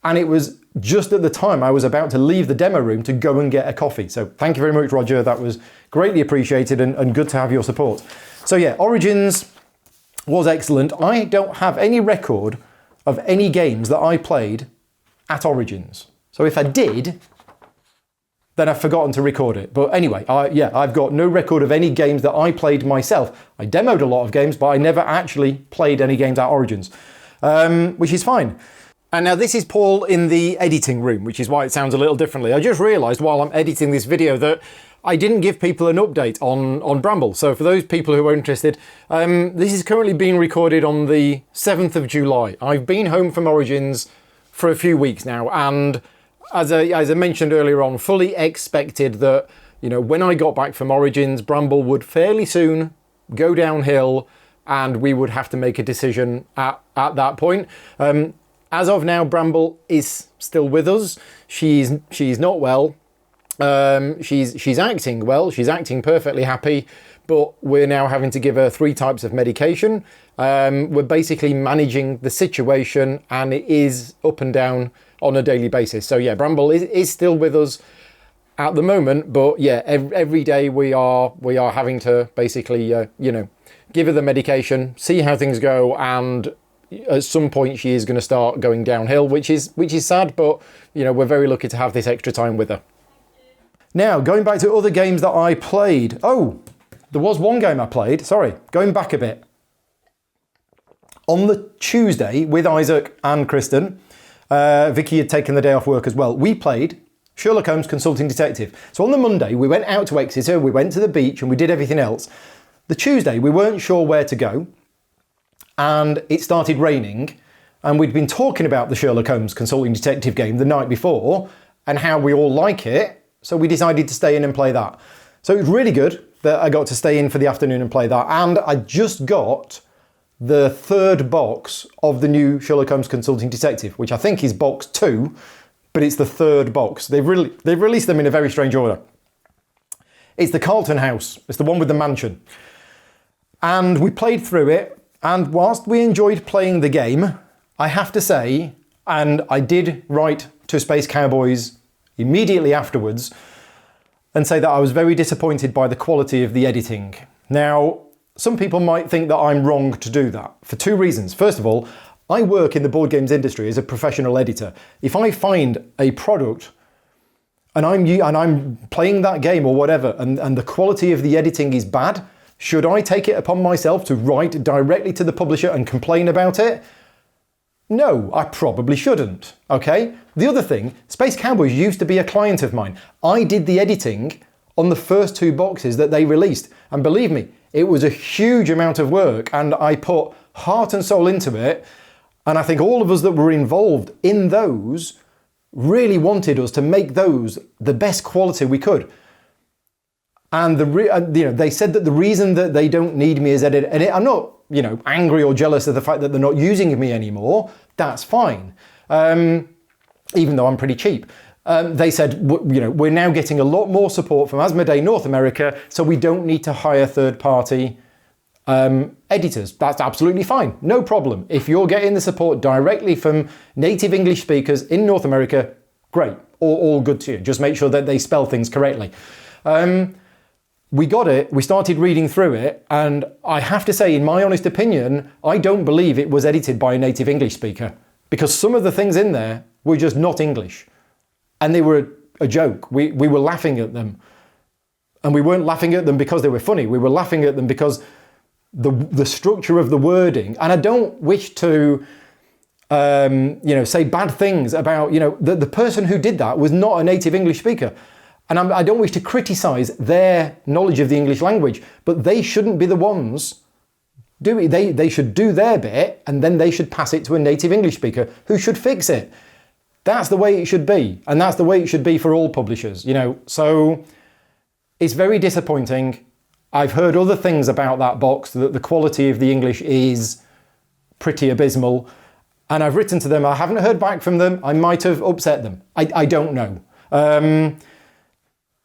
And it was just at the time I was about to leave the demo room to go and get a coffee. So thank you very much, Roger. That was greatly appreciated and good to have your support. So yeah, Origins was excellent. I don't have any record of any games that I played at Origins. So if I did, then I've forgotten to record it. But anyway, I've got no record of any games that I played myself. I demoed a lot of games, but I never actually played any games at Origins, which is fine. And now this is Paul in the editing room, which is why it sounds a little differently. I just realised while I'm editing this video that I didn't give people an update on Bramble. So for those people who are interested, this is currently being recorded on the 7th of July. I've been home from Origins for a few weeks now, and as I mentioned earlier on, fully expected that, you know, when I got back from Origins, Bramble would fairly soon go downhill and we would have to make a decision at that point. As of now, Bramble is still with us. She's not well. She's acting well. She's acting perfectly happy, but we're now having to give her 3 types of medication. We're basically managing the situation, and it is up and down on a daily basis. So yeah, Bramble is still with us at the moment, but yeah, every day we are having to basically you know, give her the medication, see how things go, and at some point she is going to start going downhill, which is sad, but you know, we're very lucky to have this extra time with her. Now, going back to other games that I played. Oh, there was one game I played. Sorry, going back a bit. On the Tuesday with Isaac and Kristen, Vicky had taken the day off work as well. We played Sherlock Holmes Consulting Detective. So on the Monday, we went out to Exeter, we went to the beach and we did everything else. The Tuesday, we weren't sure where to go, and it started raining, and we'd been talking about the Sherlock Holmes Consulting Detective game the night before and how we all like it, so we decided to stay in and play that. So it was really good that I got to stay in for the afternoon and play that, and I just got the 3rd box of the new Sherlock Holmes Consulting Detective, which I think is box 2, but it's the 3rd box. They've released them in a very strange order. It's the Carlton House. It's the one with the mansion. And we played through it, and whilst we enjoyed playing the game, I have to say, and I did write to Space Cowboys immediately afterwards and say that I was very disappointed by the quality of the editing. Now, some people might think that I'm wrong to do that for 2 reasons. First of all, I work in the board games industry as a professional editor. If I find a product and I'm playing that game or whatever, and the quality of the editing is bad, should I take it upon myself to write directly to the publisher and complain about it? No, I probably shouldn't, okay? The other thing, Space Cowboys used to be a client of mine. I did the editing on the first 2 boxes that they released, and believe me, it was a huge amount of work, and I put heart and soul into it, and I think all of us that were involved in those really wanted us to make those the best quality we could. And they said that the reason that they don't need me as editor, and I'm not, you know, angry or jealous of the fact that they're not using me anymore. That's fine, even though I'm pretty cheap. They said, you know, we're now getting a lot more support from Asmodee North America, so we don't need to hire third-party editors. That's absolutely fine, no problem. If you're getting the support directly from native English speakers in North America, great, all good to you. Just make sure that they spell things correctly. We got it, we started reading through it, and I have to say, in my honest opinion, I don't believe it was edited by a native English speaker, because some of the things in there were just not English, and they were a joke. We were laughing at them, and we weren't laughing at them because they were funny, we were laughing at them because the structure of the wording, and I don't wish to you know, say bad things about, you know, the person who did that was not a native English speaker. And I don't wish to criticise their knowledge of the English language, but they shouldn't be the ones do it. They should do their bit, and then they should pass it to a native English speaker who should fix it. That's the way it should be, and that's the way it should be for all publishers, you know. So it's very disappointing. I've heard other things about that box, that the quality of the English is pretty abysmal, and I've written to them. I haven't heard back from them. I might have upset them. I don't know.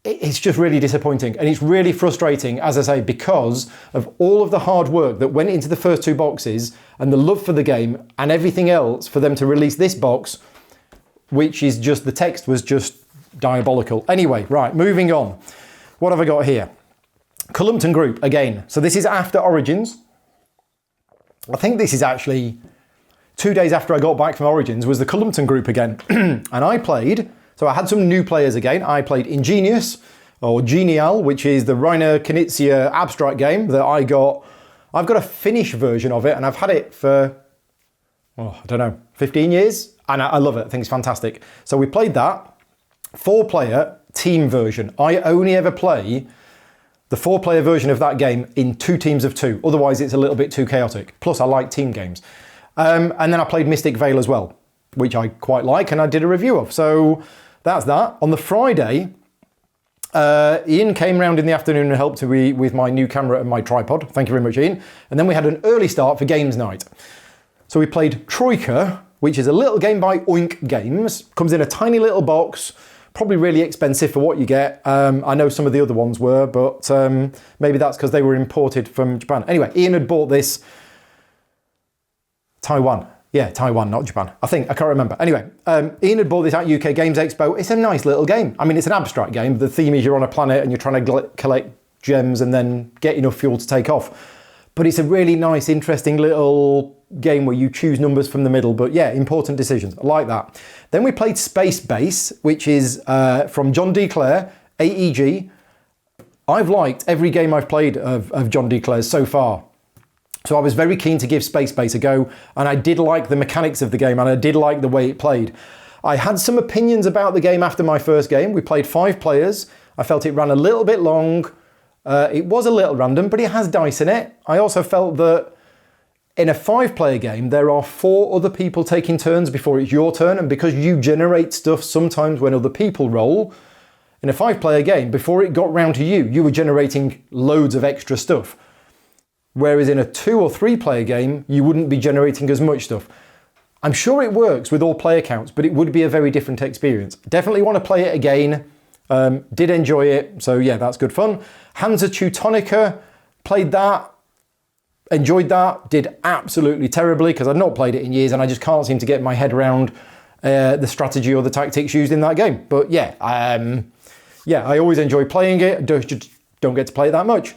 It's just really disappointing, and it's really frustrating, as I say, because of all of the hard work that went into the first two boxes and the love for the game and everything else for them to release this box, which is just, the text was just diabolical. Anyway, right, moving on. What have I got here? Cullumpton Group, again. So this is after Origins. I think this is actually 2 days after I got back from Origins was the Cullumpton Group again. And I played, so I had some new players again. I played Ingenious, or Genial, which is the Rainer Knizia abstract game that I got. I've got a Finnish version of it, and I've had it for, I don't know, 15 years. And I love it. I think it's fantastic. So we played that 4-player team version. I only ever play the 4-player version of that game in 2 teams of 2. Otherwise, it's a little bit too chaotic. Plus, I like team games. And then I played Mystic Vale as well, which I quite like, and I did a review of. So that's that. On the Friday, Ian came round in the afternoon and helped me with my new camera and my tripod. Thank you very much, Ian. And then we had an early start for games night. So we played Troika, which is a little game by Oink Games. Comes in a tiny little box, probably really expensive for what you get. I know some of the other ones were, but maybe that's because they were imported from Japan. Anyway, Ian had bought this. Taiwan. Yeah, Taiwan, not Japan. I can't remember. Anyway, Ian had bought this at UK Games Expo. It's a nice little game. I mean, it's an abstract game. The theme is you're on a planet and you're trying to collect gems and then get enough fuel to take off. But it's a really nice, interesting little game where you choose numbers from the middle. But yeah, important decisions. I like that. Then we played Space Base, which is from John D. Clare, AEG. I've liked every game I've played of John D. Clare's so far. So I was very keen to give Space Base a go, and I did like the mechanics of the game, and I did like the way it played. I had some opinions about the game after my first game. We played 5 players. I felt it ran a little bit long. It was a little random, but it has dice in it. I also felt that in a 5-player game, there are 4 other people taking turns before it's your turn, and because you generate stuff sometimes when other people roll, in a 5-player game, before it got round to you, you were generating loads of extra stuff. Whereas in a 2 or 3-player game, you wouldn't be generating as much stuff. I'm sure it works with all player counts, but it would be a very different experience. Definitely want to play it again. Did enjoy it, so yeah, that's good fun. Hansa Teutonica, played that, enjoyed that, did absolutely terribly because I've not played it in years and I just can't seem to get my head around the strategy or the tactics used in that game. But yeah, I always enjoy playing it, just don't get to play it that much.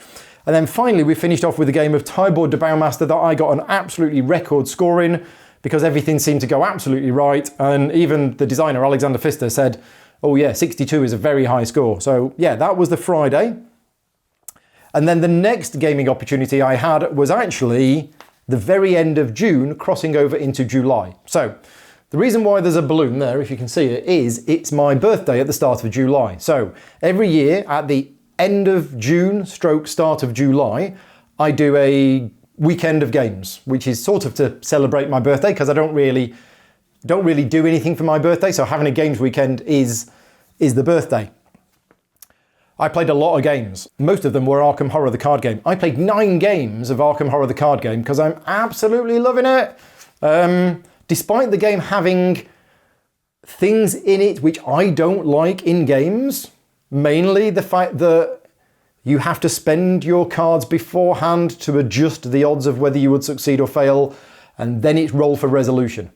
And then finally, we finished off with a game of Tybord de Bouwmaster that I got an absolutely record score in because everything seemed to go absolutely right. And even the designer, Alexander Pfister, said, oh yeah, 62 is a very high score. So yeah, that was the Friday. And then the next gaming opportunity I had was actually the very end of June, crossing over into July. So the reason why there's a balloon there, if you can see it, is it's my birthday at the start of July. So every year at the end of June, start of July, I do a weekend of games, which is sort of to celebrate my birthday because I don't really do anything for my birthday. So having a games weekend is the birthday. I played a lot of games. Most of them were Arkham Horror, the card game. I played 9 games of Arkham Horror, the card game, because I'm absolutely loving it. Despite the game having things in it which I don't like in games, mainly the fact that you have to spend your cards beforehand to adjust the odds of whether you would succeed or fail, and then it's roll for resolution.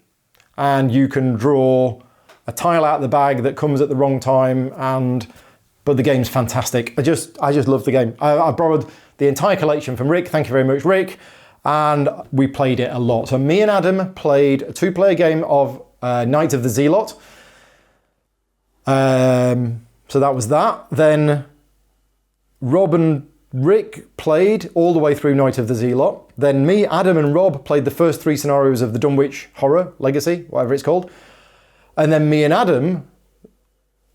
And you can draw a tile out of the bag that comes at the wrong time, but the game's fantastic. I just love the game. I borrowed the entire collection from Rick. Thank you very much, Rick. And we played it a lot. So me and Adam played a 2-player game of Night of the Zealot. So that was that. Then Rob and Rick played all the way through Night of the Zealot. Then me, Adam and Rob played the first 3 scenarios of the Dunwich Horror Legacy, whatever it's called. And then me and Adam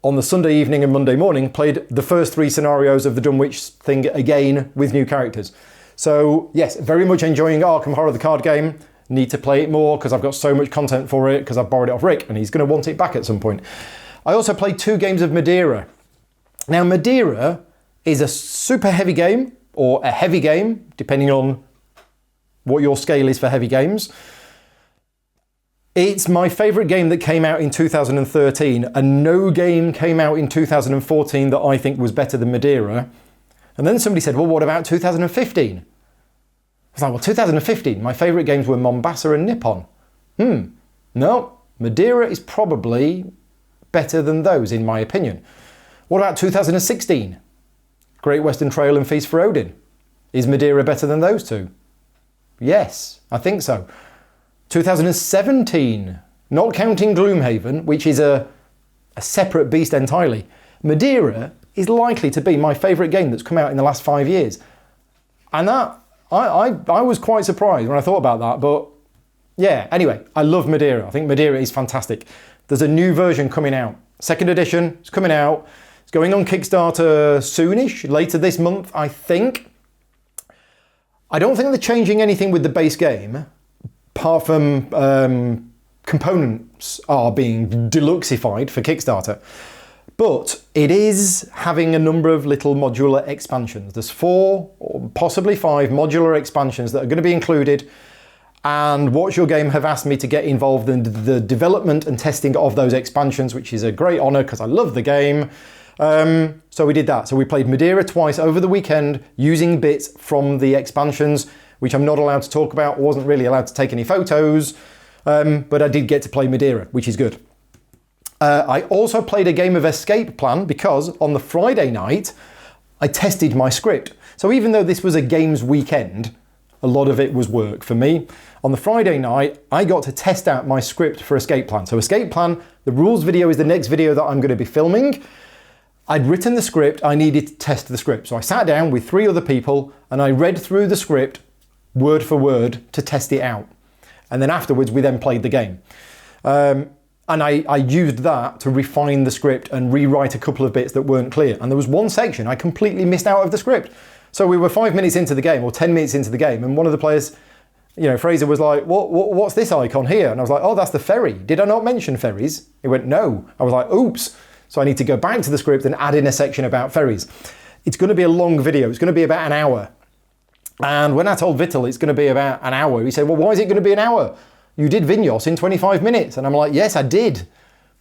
on the Sunday evening and Monday morning, played the first 3 scenarios of the Dunwich thing again with new characters. So yes, very much enjoying Arkham Horror, the card game. Need to play it more because I've got so much content for it because I've borrowed it off Rick and he's going to want it back at some point. I also played 2 games of Madeira. Now Madeira is a super heavy game, or a heavy game, depending on what your scale is for heavy games. It's my favourite game that came out in 2013, and no game came out in 2014 that I think was better than Madeira. And then somebody said, well, what about 2015? I was like, well, 2015, my favourite games were Mombasa and Nippon. No, Madeira is probably better than those, in my opinion. What about 2016? Great Western Trail and Feast for Odin. Is Madeira better than those 2? Yes, I think so. 2017, not counting Gloomhaven, which is a separate beast entirely, Madeira is likely to be my favourite game that's come out in the last 5 years. And that, I was quite surprised when I thought about that, but yeah, anyway, I love Madeira. I think Madeira is fantastic. There's a new version coming out. 2nd edition, it's coming out. It's going on Kickstarter soonish, later this month, I think. I don't think they're changing anything with the base game, apart from components are being deluxeified for Kickstarter. But it is having a number of little modular expansions. There's 4 or possibly 5 modular expansions that are going to be included. And Watch Your Game have asked me to get involved in the development and testing of those expansions, which is a great honour because I love the game. So we did that. So we played Madeira twice over the weekend using bits from the expansions, which I'm not allowed to talk about, wasn't really allowed to take any photos, but I did get to play Madeira, which is good. I also played a game of Escape Plan because on the Friday night, I tested my script. So even though this was a games weekend, a lot of it was work for me. On the Friday night, I got to test out my script for Escape Plan. So Escape Plan, the rules video is the next video that I'm going to be filming. I'd written the script, I needed to test the script. So I sat down with 3 other people and I read through the script word for word to test it out. And then afterwards, we then played the game. And I used that to refine the script and rewrite a couple of bits that weren't clear. And there was one section I completely missed out of the script. So we were 5 minutes into the game or 10 minutes into the game. And one of the players, Fraser was like, what's this icon here? And I was like, oh, that's the ferry. Did I not mention ferries? He went, no. I was like, oops. So I need to go back to the script and add in a section about ferries. It's going to be a long video. It's going to be about an hour. And when I told Vittel it's going to be about an hour, he said, well, why is it going to be an hour? You did Vinyos in 25 minutes. And I'm like, yes, I did.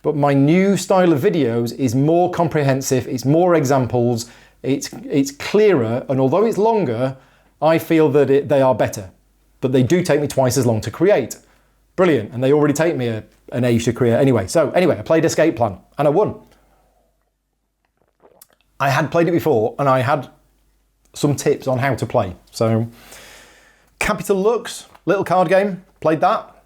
But my new style of videos is more comprehensive. It's more examples. It's clearer. And although it's longer, I feel that they are better. But they do take me twice as long to create. Brilliant. And they already take me an age to create anyway. So anyway, I played Escape Plan and I won. I had played it before and I had some tips on how to play. So Capital Lux, little card game, played that,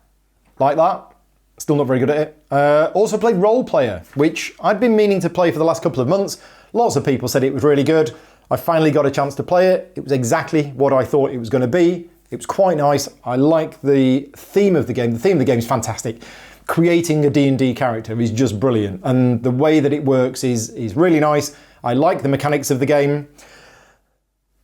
like that. Still not very good at it. Also played Role Player, which I'd been meaning to play for the last couple of months. Lots of people said it was really good. I finally got a chance to play it. It was exactly what I thought it was going to be. It was quite nice. I like the theme of the game. The theme of the game is fantastic. Creating a D&D character is just brilliant. And the way that it works is really nice. I like the mechanics of the game.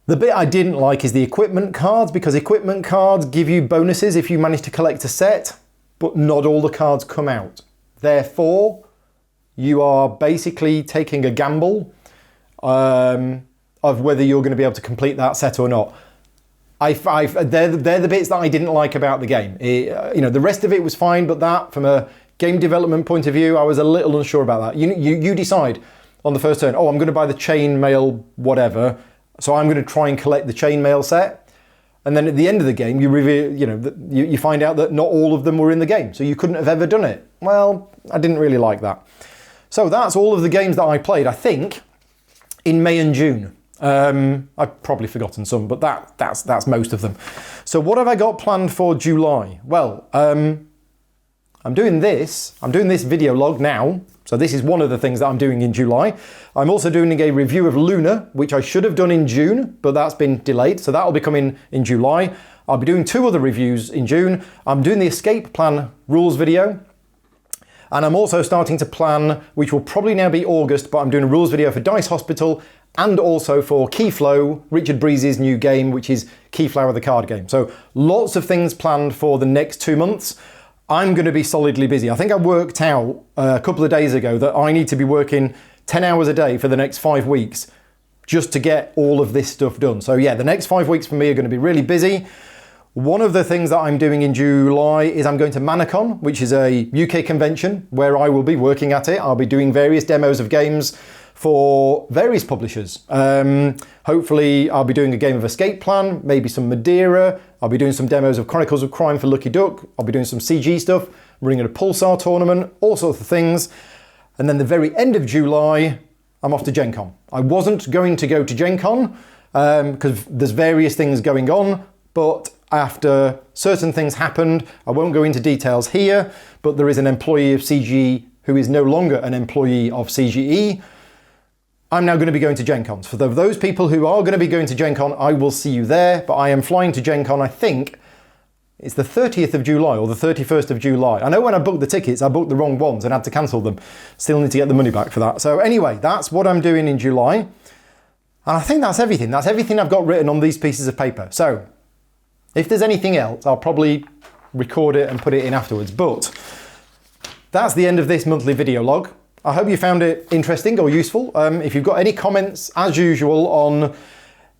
The bit I didn't like is the equipment cards, because equipment cards give you bonuses if you manage to collect a set, but not all the cards come out. Therefore, you are basically taking a gamble of whether you're going to be able to complete that set or not. They're the bits that I didn't like about the game. The rest of it was fine, but that, from a game development point of view, I was a little unsure about that. You decide on the first turn, oh, I'm going to buy the chainmail whatever, so I'm going to try and collect the chainmail set. And then at the end of the game, you find out that not all of them were in the game, so you couldn't have ever done it. Well, I didn't really like that. So that's all of the games that I played, I think, in May and June. I've probably forgotten some, but that's most of them. So what have I got planned for July? Well, I'm doing this video log now. So this is one of the things that I'm doing in July. I'm also doing a review of Luna, which I should have done in June, but that's been delayed. So that'll be coming in July. I'll be doing 2 other reviews in June. I'm doing the Escape Plan rules video. And I'm also starting to plan, which will probably now be August, but I'm doing a rules video for Dice Hospital and also for Keyflow, Richard Breeze's new game, which is Keyflower the card game. So lots of things planned for the next 2 months. I'm going to be solidly busy. I think I worked out a couple of days ago that I need to be working 10 hours a day for the next 5 weeks just to get all of this stuff done. So yeah, the next 5 weeks for me are going to be really busy. One of the things that I'm doing in July is I'm going to Manacon, which is a UK convention where I will be working at it. I'll be doing various demos of games for various publishers. Hopefully I'll be doing a game of Escape Plan, maybe some Madeira. I'll be doing some demos of Chronicles of Crime for Lucky Duck. I'll be doing some CG stuff, running a Pulsar tournament, all sorts of things. And then the very end of July, I'm off to Gen Con. I wasn't going to go to Gen Con because there's various things going on, but after certain things happened, I won't go into details here, but there is an employee of CGE who is no longer an employee of CGE. I'm now going to be going to Gen Con. For those people who are going to be going to Gen Con, I will see you there, but I am flying to Gen Con, I think, it's the 30th of July or the 31st of July. I know when I booked the tickets, I booked the wrong ones and had to cancel them. Still need to get the money back for that. So anyway, that's what I'm doing in July. And I think that's everything. That's everything I've got written on these pieces of paper. So if there's anything else, I'll probably record it and put it in afterwards. But that's the end of this monthly video log. I hope you found it interesting or useful. If you've got any comments, as usual, on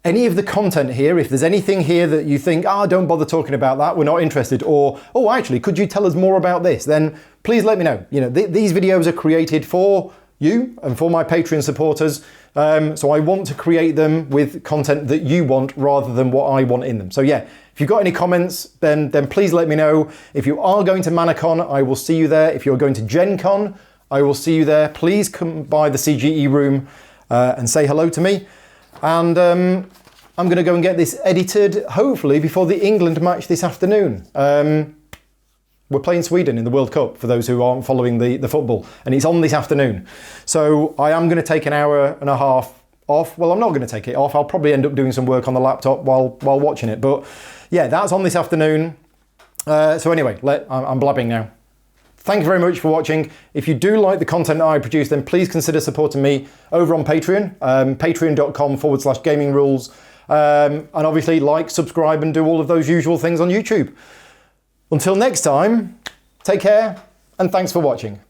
any of the content here, if there's anything here that you think, don't bother talking about that, we're not interested, or, oh, actually, could you tell us more about this? Then please let me know. You know, these videos are created for you and for my Patreon supporters. So I want to create them with content that you want rather than what I want in them. So yeah, if you've got any comments, then please let me know. If you are going to Manacon, I will see you there. If you're going to Gen Con, I will see you there. Please come by the CGE room and say hello to me. And I'm going to go and get this edited, hopefully, before the England match this afternoon. We're playing Sweden in the World Cup, for those who aren't following the football, and it's on this afternoon. So I am going to take an hour and a half off. Well, I'm not going to take it off. I'll probably end up doing some work on the laptop while watching it. But yeah, that's on this afternoon. So anyway, I'm blabbing now. Thank you very much for watching. If you do like the content that I produce, then please consider supporting me over on Patreon, patreon.com/gaming rules. And obviously like, subscribe and do all of those usual things on YouTube. Until next time, take care and thanks for watching.